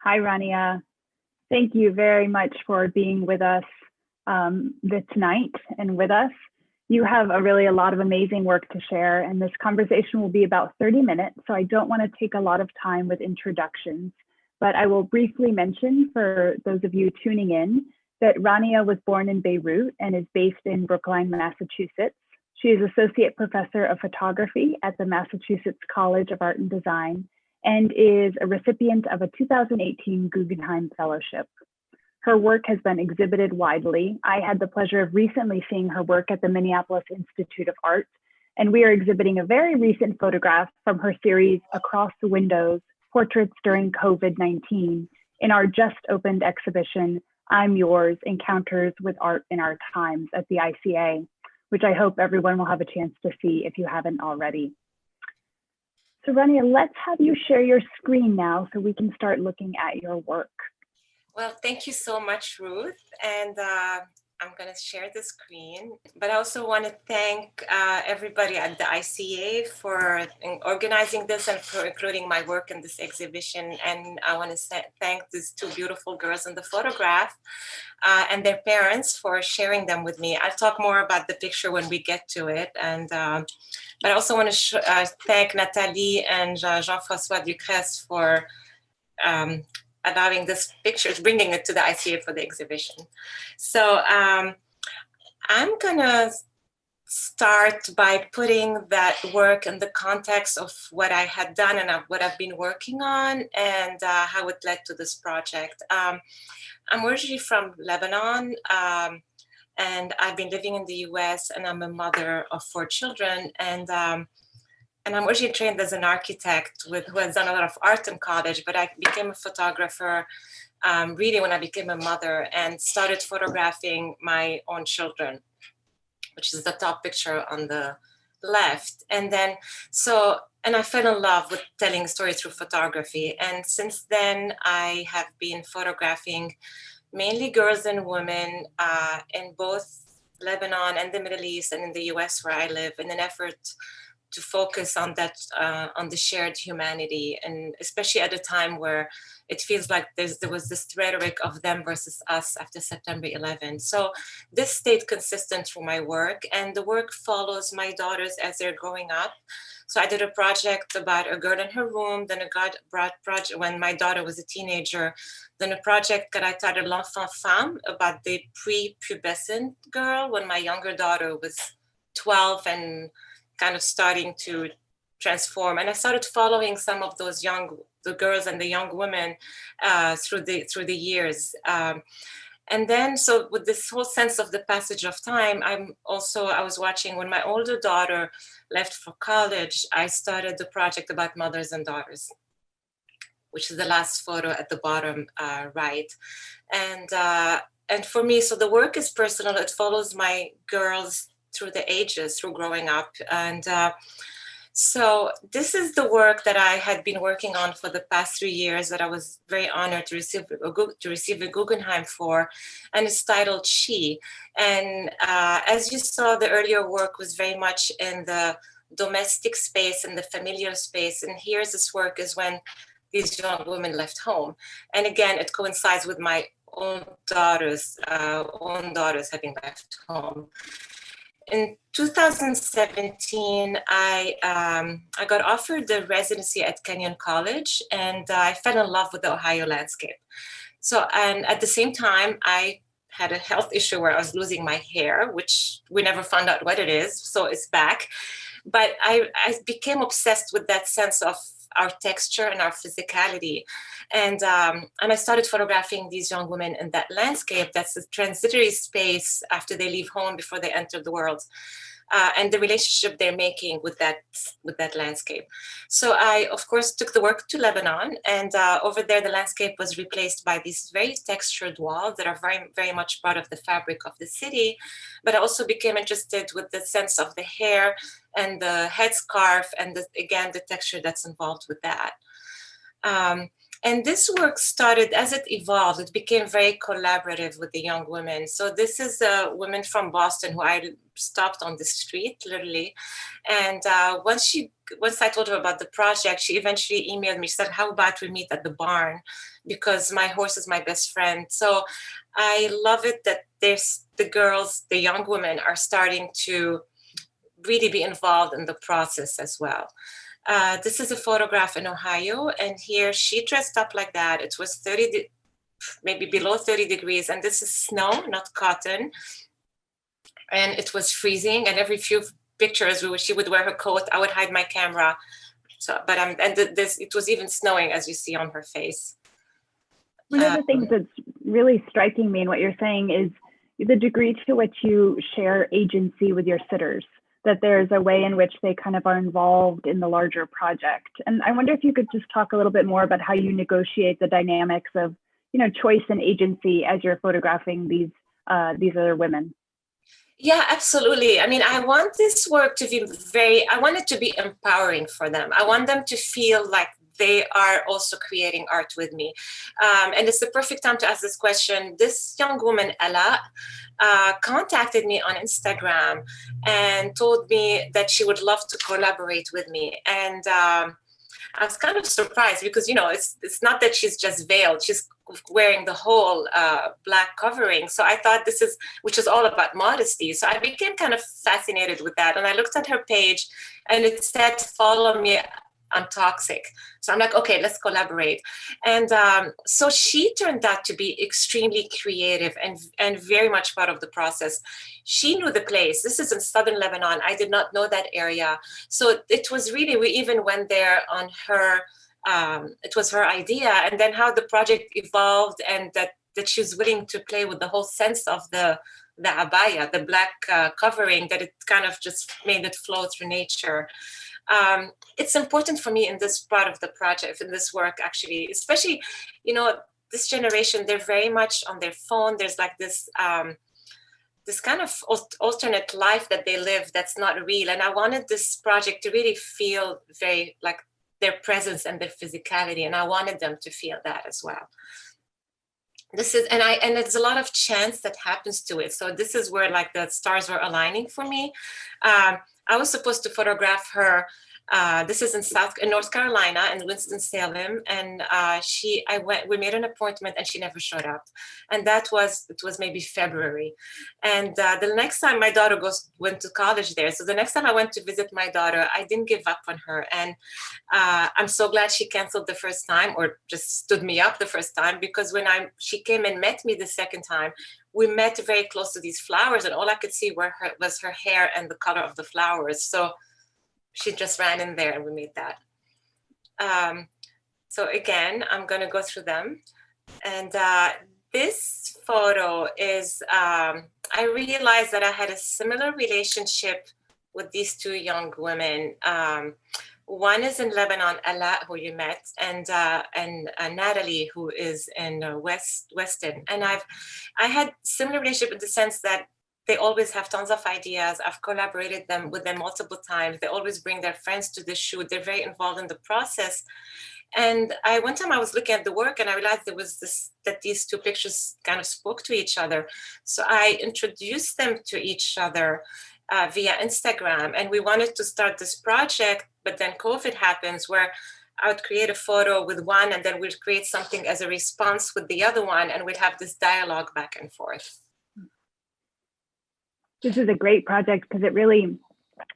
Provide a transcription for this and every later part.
Hi, Rania. Thank you very much for being with us tonight and with us. You have a lot of amazing work to share, and this conversation will be about 30 minutes, so I don't want to take a lot of time with introductions, but I will briefly mention for those of you tuning in that Rania was born in Beirut and is based in Brookline, Massachusetts. She is Associate Professor of Photography at the Massachusetts College of Art and Design and is a recipient of a 2018 Guggenheim Fellowship. Her work has been exhibited widely. I had the pleasure of recently seeing her work at the Minneapolis Institute of Art, and we are exhibiting a very recent photograph from her series Across the Windows, Portraits During COVID-19 in our just opened exhibition, I'm Yours, Encounters with Art in Our Times at the ICA, which I hope everyone will have a chance to see if you haven't already. So Rania, let's have you share your screen now so we can start looking at your work. Well, thank you so much, Ruth. And I'm going to share the screen. But I also want to thank everybody at the ICA for organizing this and for including my work in this exhibition. And I want to thank these two beautiful girls in the photograph and their parents for sharing them with me. I'll talk more about the picture when we get to it. And but I also want to thank Nathalie and Jean-François Ducrest for allowing this picture, bringing it to the ICA for the exhibition. So I'm gonna start by putting that work in the context of what I had done and what I've been working on and how it led to this project. I'm originally from Lebanon and I've been living in the US and I'm a mother of 4 children and I'm originally trained as an architect who has done a lot of art in college, but I became a photographer really when I became a mother and started photographing my own children, which is the top picture on the left. And then, and I fell in love with telling stories through photography. And since then, I have been photographing mainly girls and women in both Lebanon and the Middle East and in the US where I live in an effort to focus on that, on the shared humanity, and especially at a time where it feels like there was this rhetoric of them versus us after September 11. So this stayed consistent through my work, and the work follows my daughters as they're growing up. So I did a project about a girl in her room, then project when my daughter was a teenager, then a project that I titled L'Enfant Femme, about the pre-pubescent girl when my younger daughter was 12 and kind of starting to transform. And I started following some of those the girls and the young women through the years. And then, so with this whole sense of the passage of time, I was watching when my older daughter left for college, I started the project about mothers and daughters, which is the last photo at the bottom right. And for me, so the work is personal. It follows my girls through the ages, through growing up. And so this is the work that I had been working on for the past 3 years that I was very honored to receive a Guggenheim for, and it's titled She. And as you saw, the earlier work was very much in the domestic space and the familiar space. And here's this work is when these young women left home. And again, it coincides with my own daughters having left home. In 2017, I got offered the residency at Mannion College, and I fell in love with the Ohio landscape. So, and at the same time, I had a health issue where I was losing my hair, which we never found out what it is, so it's back. But I became obsessed with that sense of our texture and our physicality. And I started photographing these young women in that landscape. That's a transitory space after they leave home before they enter the world. And the relationship they're making with that landscape. So I, of course, took the work to Lebanon, and over there, the landscape was replaced by these very textured walls that are very, very much part of the fabric of the city. But I also became interested with the sense of the hair and the headscarf, and again, the texture that's involved with that. And this work started, as it evolved, it became very collaborative with the young women. So this is a woman from Boston who I stopped on the street, literally. And once I told her about the project, she eventually emailed me. She said, how about we meet at the barn? Because my horse is my best friend. So I love it that there's the girls, the young women are starting to really be involved in the process as well. This is a photograph in Ohio, and here she dressed up like that. It was maybe below 30 degrees, and this is snow, not cotton. And it was freezing, and every few pictures she would wear her coat, I would hide my camera. So, but it was even snowing, as you see on her face. One of the things that's really striking me in what you're saying is the degree to which you share agency with your sitters, that there's a way in which they kind of are involved in the larger project. And I wonder if you could just talk a little bit more about how you negotiate the dynamics of, choice and agency as you're photographing these other women. Yeah, absolutely. I mean, I want this work to be I want it to be empowering for them. I want them to feel like they are also creating art with me. And it's the perfect time to ask this question. This young woman, Ella, contacted me on Instagram and told me that she would love to collaborate with me. And I was kind of surprised because, it's not that she's just veiled. She's wearing the whole black covering. So I thought which is all about modesty. So I became kind of fascinated with that. And I looked at her page and it said, follow me, I'm toxic. So I'm like, okay, let's collaborate. And so she turned out to be extremely creative and very much part of the process. She knew the place. This is in southern Lebanon. I did not know that area. So it was really, we even went there on her, it was her idea. And then how the project evolved and that she was willing to play with the whole sense of the abaya, the black covering, that it kind of just made it flow through nature. It's important for me in this part of the project, in this work, actually, especially, this generation, they're very much on their phone. There's like this kind of alternate life that they live that's not real. And I wanted this project to really feel very like their presence and their physicality. And I wanted them to feel that as well. And there's a lot of chance that happens to it. So this is where like the stars were aligning for me. I was supposed to photograph her. This is in North Carolina in Winston-Salem. And we made an appointment and she never showed up. And it was maybe February. And the next time my daughter went to college there. So the next time I went to visit my daughter, I didn't give up on her. And I'm so glad she canceled the first time or just stood me up the first time, because when she came and met me the second time, we met very close to these flowers and all I could see was her hair and the color of the flowers. So she just ran in there and we made that. So again, I'm going to go through them. And this photo is, I realized that I had a similar relationship with these two young women. One is in Lebanon, Ala, who you met, and Natalie, who is in Weston. And I had similar relationship in the sense that they always have tons of ideas. I've collaborated with them multiple times. They always bring their friends to the shoot. They're very involved in the process. And one time I was looking at the work and I realized that these two pictures kind of spoke to each other. So I introduced them to each other via Instagram. And we wanted to start this project, but then COVID happens, where I would create a photo with one and then we'd create something as a response with the other one. And we'd have this dialogue back and forth. This is a great project because it really,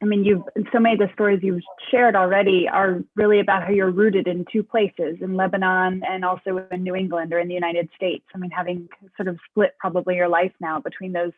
so many of the stories you've shared already are really about how you're rooted in two places, in Lebanon and also in New England or in the United States. Having sort of split probably your life now between those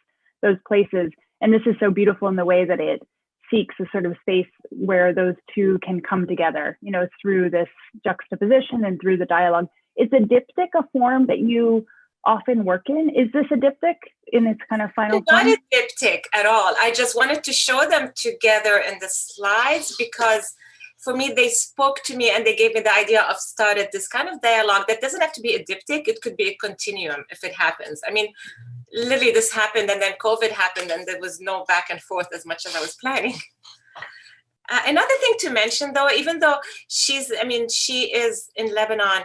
places. And this is so beautiful in the way that it seeks a sort of space where those two can come together, through this juxtaposition and through the dialogue. Is a diptych a form that you often work in? Is this a diptych in its kind of final form? Not a diptych at all. I just wanted to show them together in the slides because for me, they spoke to me and they gave me the idea of started this kind of dialogue that doesn't have to be a diptych. It could be a continuum if it happens. Literally this happened and then COVID happened and there was no back and forth as much as I was planning. Another thing to mention, though, even though she is in Lebanon,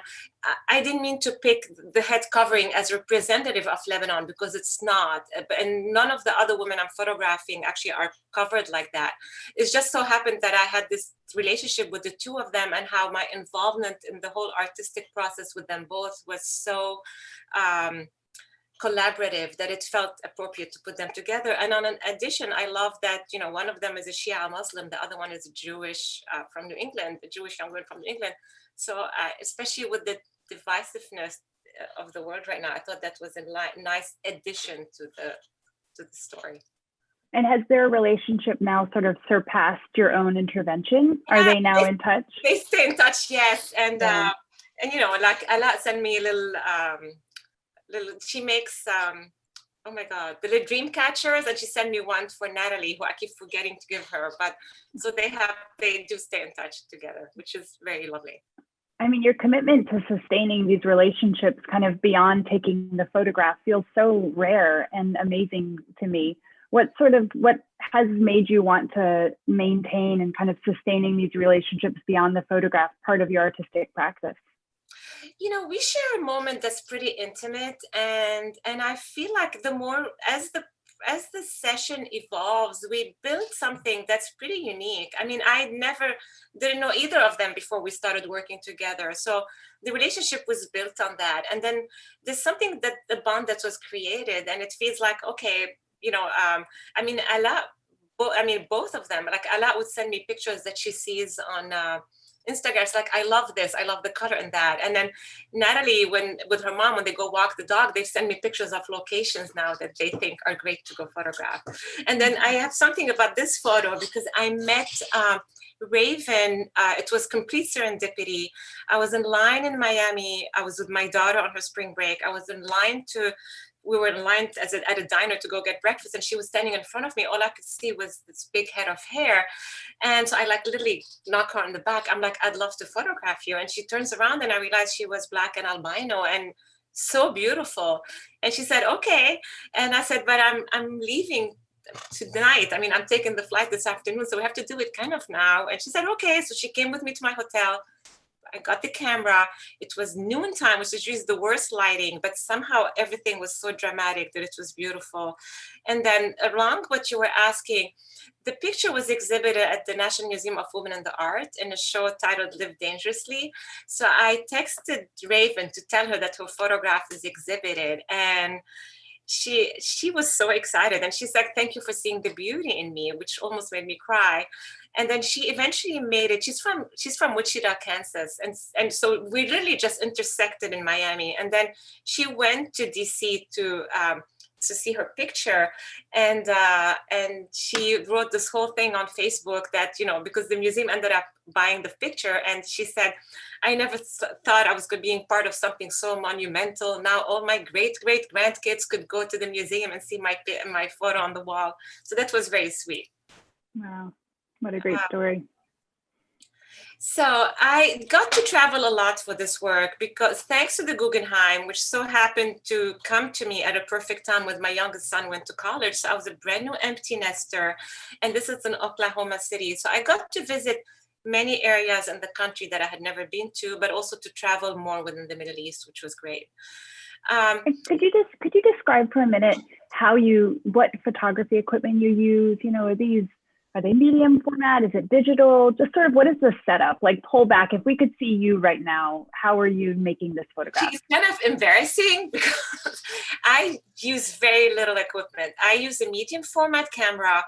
I didn't mean to pick the head covering as representative of Lebanon, because it's not. And none of the other women I'm photographing actually are covered like that. It just so happened that I had this relationship with the two of them, and how my involvement in the whole artistic process with them both was so collaborative that it felt appropriate to put them together. And on an addition, I love that, one of them is a Shia Muslim, the other one is a Jewish from New England, a Jewish young woman from New England. So especially with the divisiveness of the world right now, I thought that was a nice addition to the story. And has their relationship now sort of surpassed your own intervention? Yeah, are they now in touch? They stay in touch, yes. And yeah. And like Allah sent me a little she makes oh my god, the little dream catchers, and she sent me one for Natalie, who I keep forgetting to give her, but so they do stay in touch together, which is very lovely. I mean, your commitment to sustaining these relationships kind of beyond taking the photograph feels so rare and amazing to me. What has made you want to maintain and kind of sustaining these relationships beyond the photograph part of your artistic practice? We share a moment that's pretty intimate, and I feel like the more as the session evolves, we build something that's pretty unique. I mean, I didn't know either of them before we started working together, so the relationship was built on that. And then there's something that the bond that was created, and it feels like, okay, I mean, both of them, like Allah would send me pictures that she sees on Instagram. It's like, I love this, I love the color in that. And then Natalie, with her mom, when they go walk the dog, they send me pictures of locations now that they think are great to go photograph. And then I have something about this photo, because I met Raven. It was complete serendipity. I was in line in Miami. I was with my daughter on her spring break. We were in line at a diner to go get breakfast, and she was standing in front of me. All I could see was this big head of hair. And so I literally knock her on the back. I'm like, I'd love to photograph you. And she turns around, and I realized she was Black and albino and so beautiful. And she said, okay. And I said, but I'm leaving tonight. I mean, I'm taking the flight this afternoon, so we have to do it kind of now. And she said, okay. So she came with me to my hotel. I got the camera. It was noontime, which is usually the worst lighting, but somehow everything was so dramatic that it was beautiful. And then along what you were asking, the picture was exhibited at the National Museum of Women and the Art in a show titled Live Dangerously. So I texted Raven to tell her that her photograph is exhibited, and she was so excited, and she's like, thank you for seeing the beauty in me, which almost made me cry. And then she eventually made it. She's from Wichita, Kansas, and so we literally just intersected in Miami. And then she went to DC to see her picture, and she wrote this whole thing on Facebook that, because the museum ended up buying the picture, and she said, I never thought I was being part of something so monumental. Now all my great grandkids could go to the museum and see my photo on the wall. So that was very sweet. Wow, what a great story. So I got to travel a lot for this work, because thanks to the Guggenheim, which so happened to come to me at a perfect time when my youngest son went to college. So I was a brand new empty nester, and this is in Oklahoma City. So I got to visit many areas in the country that I had never been to, but also to travel more within the Middle East, which was great. Could you describe for a minute what photography equipment you use? Are they medium format? Is it digital? Just sort of, what is the setup? Like, pull back. If we could see you right now, how are you making this photograph? It's kind of embarrassing because I use very little equipment. I use a medium format camera.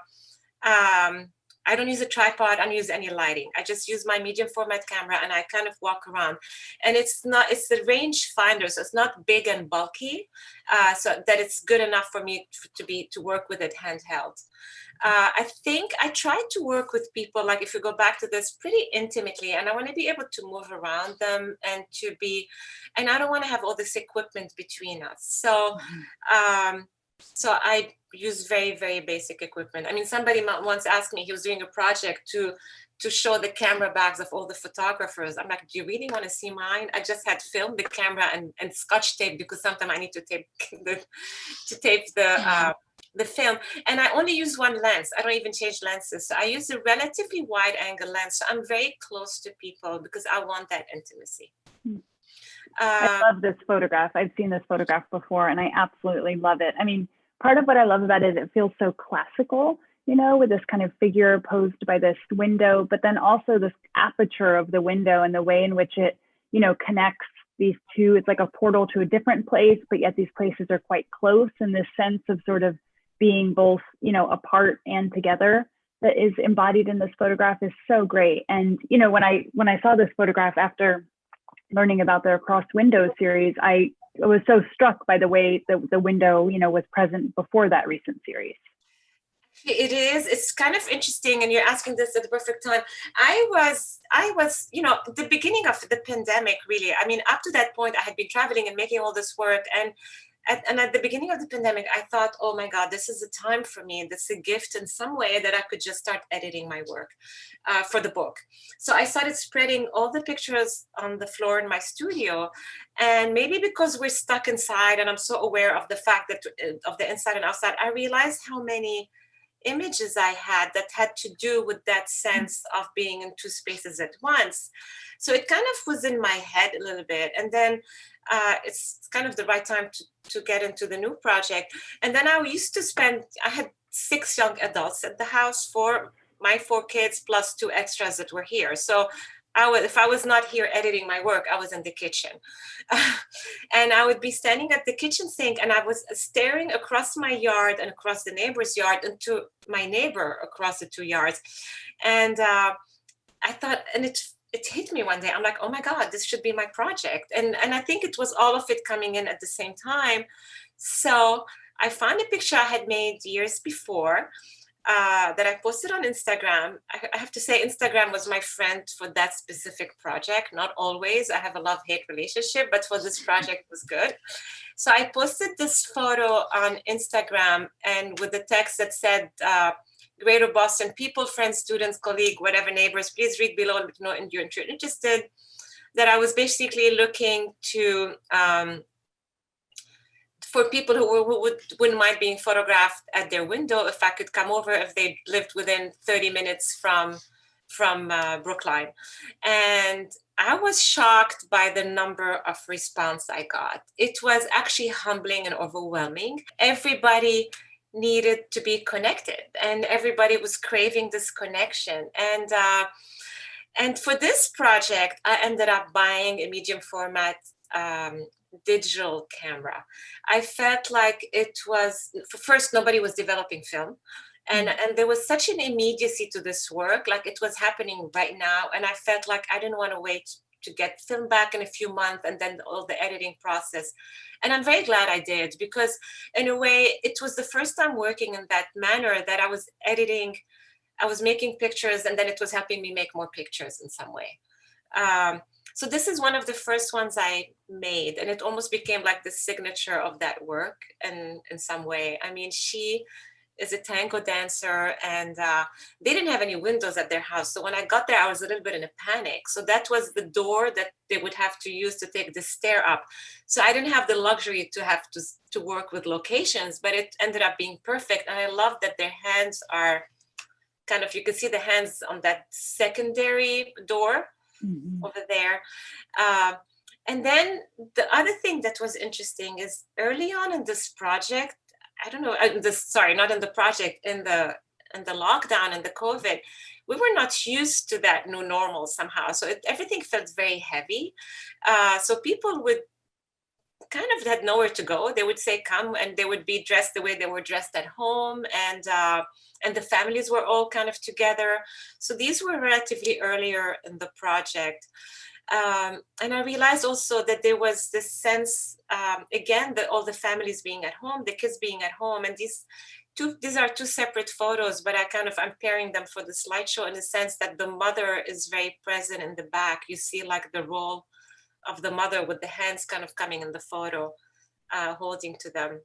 I don't use a tripod. I don't use any lighting. I just use my medium format camera, and I kind of walk around. And it's the range finder, so it's not big and bulky, so that it's good enough for me to work with it handheld. I think I try to work with people, like if you go back to this, pretty intimately, and I want to be able to move around them and I don't want to have all this equipment between us. So, so I use very, very basic equipment. I mean, somebody once asked me, he was doing a project to show the camera bags of all the photographers. I'm like, do you really want to see mine? I just had filmed the camera and scotch tape, because sometimes I need to tape the the film, and I only use one lens. I don't even change lenses. So I use a relatively wide angle lens. So I'm very close to people because I want that intimacy. I love this photograph. I've seen this photograph before and I absolutely love it. I mean, part of what I love about it, it feels so classical, you know, with this kind of figure posed by this window, but then also this aperture of the window and the way in which it, you know, connects these two. It's like a portal to a different place, but yet these places are quite close, and this sense of sort of being both, you know, apart and together that is embodied in this photograph is so great. And, you know, when I saw this photograph after learning about the Across Windows series, I was so struck by the way the window, you know, was present before that recent series. It is. It's kind of interesting, and you're asking this at the perfect time. I was, you know, the beginning of the pandemic, really. I mean, up to that point, I had been traveling and making all this work, and at the beginning of the pandemic, I thought, oh my God, this is a time for me. This is a gift in some way that I could just start editing my work for the book. So I started spreading all the pictures on the floor in my studio. And maybe because we're stuck inside and I'm so aware of the fact that of the inside and outside, I realized how many images I had that had to do with that sense of being in two spaces at once. So it kind of was in my head a little bit. And then it's kind of the right time to get into the new project. And then I had 6 young adults at the house, for my 4 kids plus 2 extras that were here. So if I was not here editing my work, I was in the kitchen. And I would be standing at the kitchen sink and I was staring across my yard and across the neighbor's yard into my neighbor across the 2 yards. And I thought, and it hit me one day. I'm like, oh my God, this should be my project. And I think it was all of it coming in at the same time. So I found a picture I had made years before that I posted on Instagram. I have to say, Instagram was my friend for that specific project. Not always. I have a love-hate relationship, but for this project, it was good. So I posted this photo on Instagram, and with the text that said, Greater Boston people, friends, students, colleague, whatever, neighbors, please read below and know if you're interested. That I was basically looking to for people who wouldn't mind being photographed at their window, if I could come over, if they lived within 30 minutes from Brookline. And I was shocked by the number of response I got. It was actually humbling and overwhelming. Everybody needed to be connected, and everybody was craving this connection. And for this project, I ended up buying a medium format digital camera. I felt like it was, first, nobody was developing film. And there was such an immediacy to this work, like it was happening right now. And I felt like I didn't want to wait to get film back in a few months and then all the editing process. And I'm very glad I did, because in a way, it was the first time working in that manner that I was editing, I was making pictures, and then it was helping me make more pictures in some way. So this is one of the first ones I made, and it almost became like the signature of that work in some way. I mean, she is a tango dancer, and they didn't have any windows at their house. So when I got there, I was a little bit in a panic. So that was the door that they would have to use to take the stair up. So I didn't have the luxury to have to work with locations, but it ended up being perfect. And I love that their hands are kind of, you can see the hands on that secondary door over there. And then the other thing that was interesting is early on in this project, I don't know, not in the project, in the lockdown and the COVID, we were not used to that new normal somehow. So everything felt very heavy. So people would kind of had nowhere to go. They would say, come, and they would be dressed the way they were dressed at home. And the families were all kind of together. So these were relatively earlier in the project. And I realized also that there was this sense, again, that all the families being at home, the kids being at home, and these are 2 separate photos, but I'm pairing them for the slideshow in the sense that the mother is very present in the back. You see like the role of the mother with the hands kind of coming in the photo, holding to them.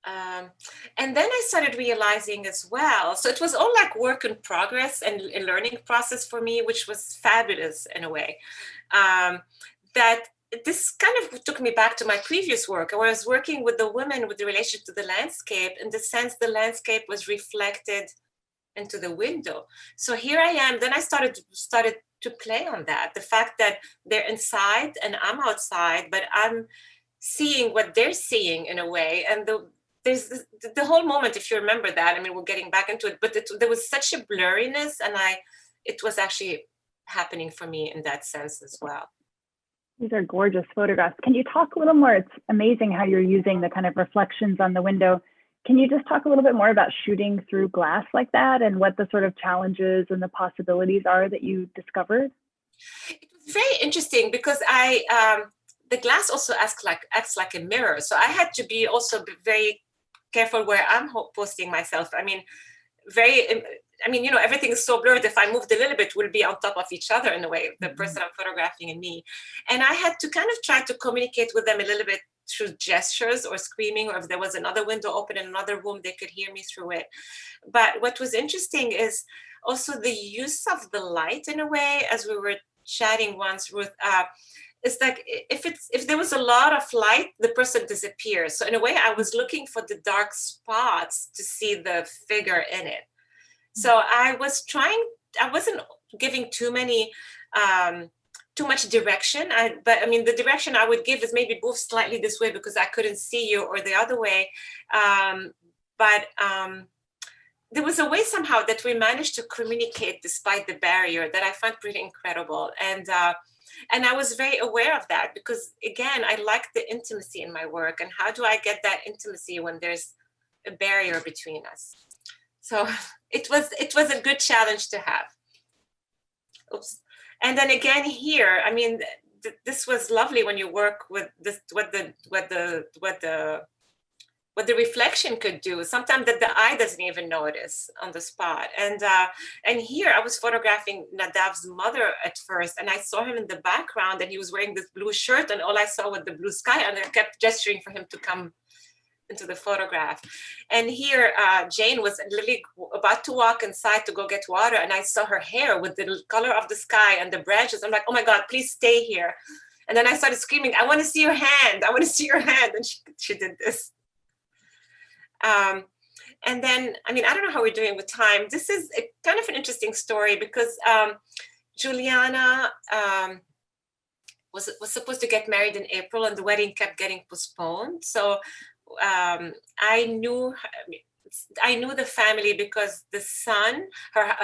And then I started realizing as well, so it was all like work in progress and a learning process for me, which was fabulous in a way, that this kind of took me back to my previous work, where I was working with the women with the relation to the landscape, in the sense the landscape was reflected into the window. So here I am. Then I started to play on that, the fact that they're inside and I'm outside, but I'm seeing what they're seeing in a way. And there's the whole moment, if you remember that, I mean, we're getting back into it, but there was such a blurriness, and it was actually happening for me in that sense as well. These are gorgeous photographs. Can you talk a little more? It's amazing how you're using the kind of reflections on the window. Can you just talk a little bit more about shooting through glass like that, and what the sort of challenges and the possibilities are that you discovered? It was very interesting because the glass also acts like a mirror. So I had to be also very careful where I'm posting myself. I mean, everything is so blurred. If I moved a little bit, we'll be on top of each other in a way, the person I'm photographing and me. And I had to kind of try to communicate with them a little bit through gestures or screaming, or if there was another window open in another room, they could hear me through it. But what was interesting is also the use of the light in a way, as we were chatting once, Ruth, it's like if there was a lot of light, the person disappears. So in a way, I was looking for the dark spots to see the figure in it. So I wasn't giving too much direction. But I mean, the direction I would give is maybe move slightly this way because I couldn't see you, or the other way. But there was a way somehow that we managed to communicate despite the barrier that I found pretty incredible. And I was very aware of that because, again, I like the intimacy in my work. And how do I get that intimacy when there's a barrier between us? So it was a good challenge to have. Oops. And then again here, I mean, this was lovely when you work with this, what the reflection could do. Sometimes that the eye doesn't even notice on the spot. And here I was photographing Nadav's mother at first, and I saw him in the background, and he was wearing this blue shirt, and all I saw was the blue sky, and I kept gesturing for him to come into the photograph. And here Jane was literally about to walk inside to go get water, and I saw her hair with the color of the sky and the branches. I'm like, oh my God, please stay here. And then I started screaming, I want to see your hand. I want to see your hand. And she did this. And then, I mean, I don't know how we're doing with time. This is a kind of an interesting story because Juliana was supposed to get married in April, and the wedding kept getting postponed. So I knew the family because the son, her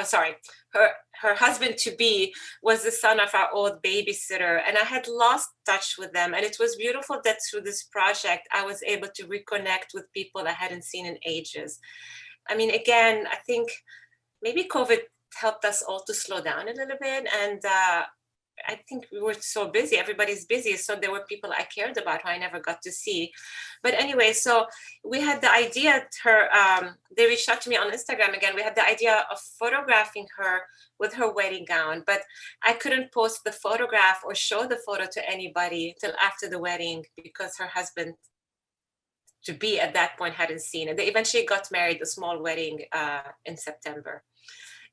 husband to be was the son of our old babysitter, and I had lost touch with them. And it was beautiful that through this project, I was able to reconnect with people I hadn't seen in ages. I mean, again, I think maybe COVID helped us all to slow down a little bit. And I think we were so busy, everybody's busy. So there were people I cared about who I never got to see. But anyway, so we had the idea, they reached out to me on Instagram again. We had the idea of photographing her with her wedding gown, but I couldn't post the photograph or show the photo to anybody till after the wedding because her husband to be at that point hadn't seen it. They eventually got married, a small wedding in September.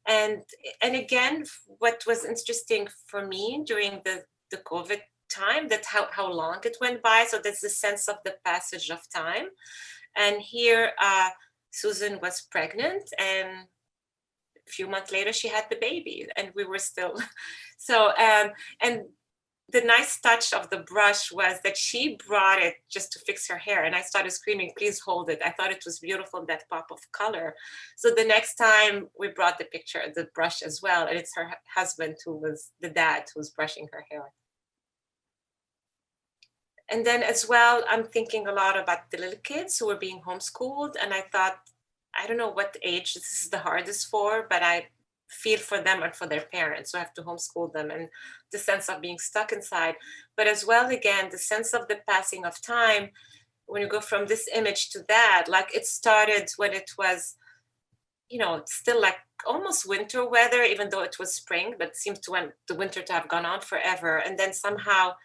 And again, what was interesting for me during the COVID time, that how long it went by. So there's the sense of the passage of time. And here, Susan was pregnant, and a few months later, she had the baby, and we were still. So, and the nice touch of the brush was that she brought it just to fix her hair. And I started screaming, please hold it. I thought it was beautiful, that pop of color. So the next time we brought the brush as well. And it's her husband who was the dad who was brushing her hair. And then as well, I'm thinking a lot about the little kids who were being homeschooled. And I thought, I don't know what age this is the hardest for, but I feel for them and for their parents who have to homeschool them, and the sense of being stuck inside. But as well, again, the sense of the passing of time, when you go from this image to that, like it started when it was, still like almost winter weather, even though it was spring, but it seems to want the winter to have gone on forever. And then somehow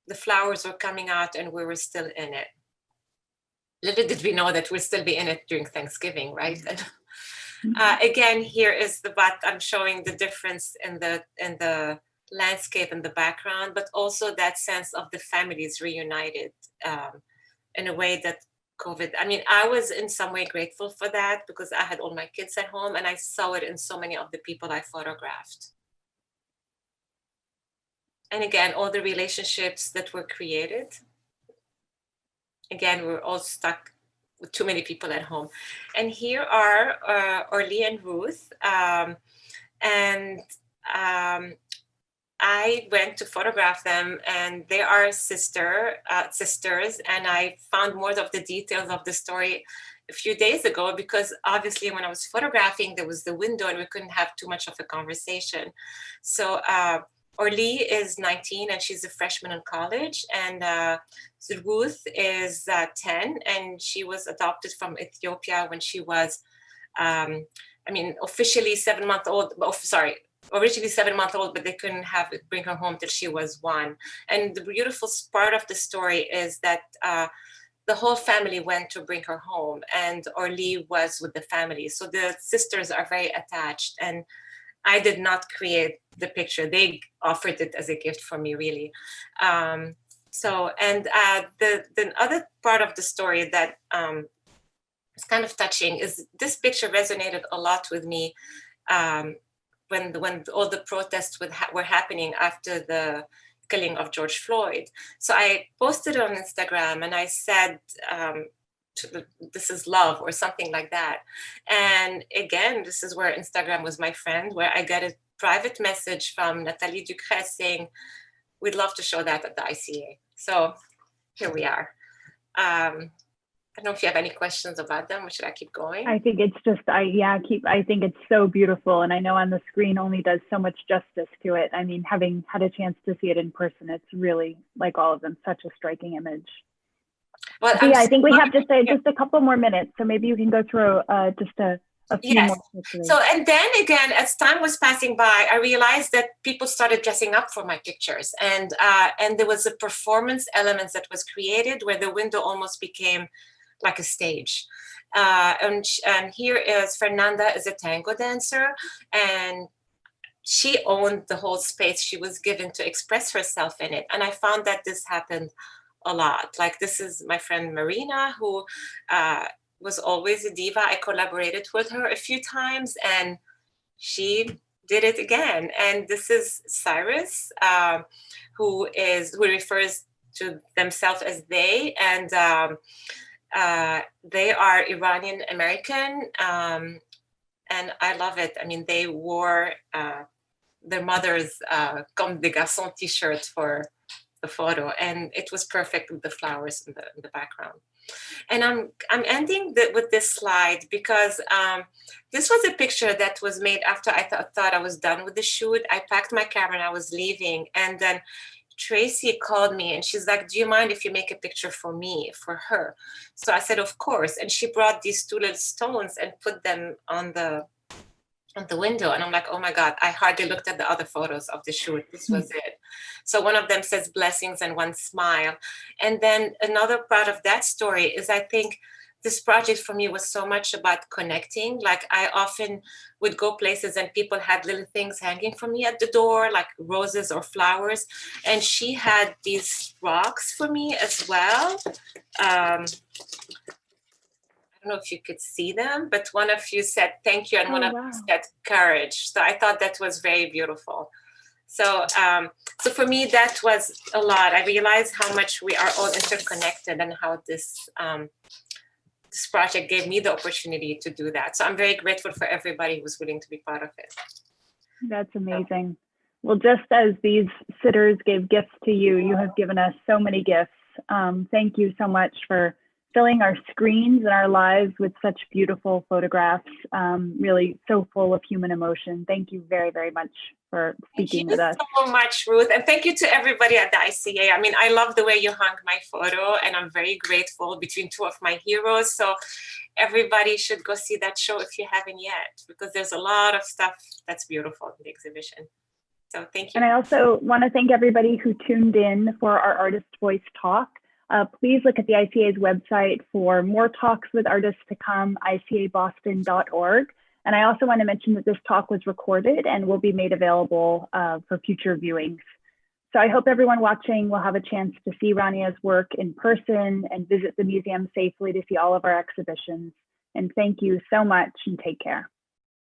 the flowers were coming out and we were still in it. Little did we know that we'd still be in it during Thanksgiving, right? Again, here is but I'm showing the difference in the landscape in the background, but also that sense of the families reunited in a way that COVID, I mean, I was in some way grateful for that because I had all my kids at home and I saw it in so many of the people I photographed. And again, all the relationships that were created. Again, we're all stuck with too many people at home. And here are Orly and Ruth. I went to photograph them, and they are sisters, and I found more of the details of the story a few days ago because obviously when I was photographing, there was the window and we couldn't have too much of a conversation. So Orly is 19 and she's a freshman in college, and so Ruth is 10 and she was adopted from Ethiopia when she was, officially 7 months old. Oh, sorry. Originally 7 months old, but they couldn't bring her home till she was 1. And the beautiful part of the story is that the whole family went to bring her home, and Orly was with the family. So the sisters are very attached, and I did not create the picture. They offered it as a gift for me, really. The other part of the story that is kind of touching is this picture resonated a lot with me when all the protests were happening after the killing of George Floyd. So I posted it on Instagram and I said, this is love or something like that. And again, this is where Instagram was my friend, where I got a private message from Nathalie Ducret saying, we'd love to show that at the ICA. So here we are. I don't know if you have any questions about them, or should I keep going? I think it's just, I think it's so beautiful. And I know on the screen only does so much justice to it. I mean, having had a chance to see it in person, it's really, like all of them, such a striking image. Well, I think we have just a couple more minutes. So maybe you can go through just a few more. So, and then again, as time was passing by, I realized that people started dressing up for my pictures. And there was a performance element that was created where the window almost became like a stage. And here is Fernanda is a tango dancer, and she owned the whole space. She was given to express herself in it. And I found that this happened a lot. Like, this is my friend Marina, who was always a diva. I collaborated with her a few times and she did it again. And this is Cyrus, who refers to themselves as they, and they are Iranian American, and I love it. I mean, they wore their mother's Comme des Garçons t-shirt for the photo, and it was perfect with the flowers in the background. And I'm ending with this slide because this was a picture that was made after I thought I was done with the shoot. I packed my camera and I was leaving, and then Tracy called me and she's like, do you mind if you make a picture for me, for her? So I said, of course. And she brought these 2 little stones and put them on the window. And I'm like, oh my God, I hardly looked at the other photos of the shoot. This was it. So one of them says blessings and one smile. And then another part of that story is, I think this project for me was so much about connecting. Like, I often would go places and people had little things hanging from me at the door, like roses or flowers. And she had these rocks for me as well. I don't know if you could see them, but one of you said thank you and one of you said courage. So I thought that was very beautiful. So for me, that was a lot. I realized how much we are all interconnected and how this project gave me the opportunity to do that. So I'm very grateful for everybody who was willing to be part of it. That's amazing. Well, just as these sitters gave gifts to you, you have given us so many gifts. Thank you so much for filling our screens and our lives with such beautiful photographs, really so full of human emotion. Thank you very, very much for speaking with us. Thank you so much, Ruth. And thank you to everybody at the ICA. I mean, I love the way you hung my photo, and I'm very grateful, between 2 of my heroes. So everybody should go see that show if you haven't yet, because there's a lot of stuff that's beautiful in the exhibition. So thank you. And I also want to thank everybody who tuned in for our Artist Voice talk. Please look at the ICA's website for more talks with artists to come, icaboston.org. And I also want to mention that this talk was recorded and will be made available for future viewings. So I hope everyone watching will have a chance to see Rania's work in person and visit the museum safely to see all of our exhibitions. And thank you so much and take care.